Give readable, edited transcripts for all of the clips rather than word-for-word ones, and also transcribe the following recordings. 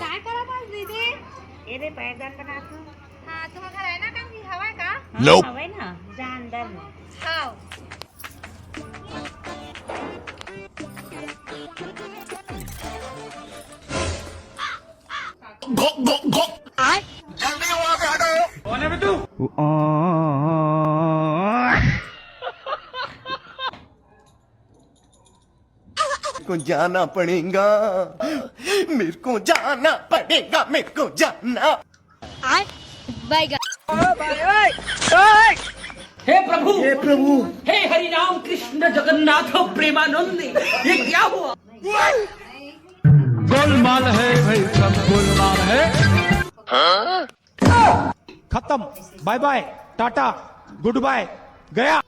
काय करत आहेस दीदी? ये रे पैदल बनातो. हा तुम्हाला घरायला का मी हवाय का? Nope. हवंय ना जा अंदर में. हाव. को जाना पड़ेगा, मेरे को जाना पड़ेगा, मेरे को जाना. हे प्रभु हे हरि राम कृष्ण जगन्नाथ प्रेमानंद, ये क्या हुआ? गोलमाल है भाई, सब गोलमाल है. खत्म. Bye bye, tata, goodbye, गया.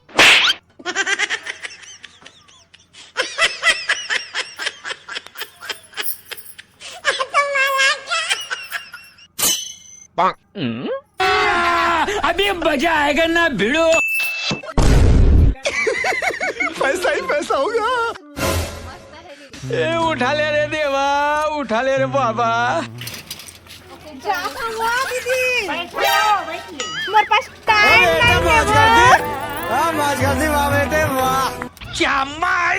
अभी मजा आएगा ना भिड़ो. पैसा ही पैसा होगा. ए उठा ले रे देवा, उठा ले रे बाबा. जा सांगा दीदी. पैसे लाओ बैठिए. मेरे पास टाइम नहीं है. वाह बेटे वाह. क्या माइला.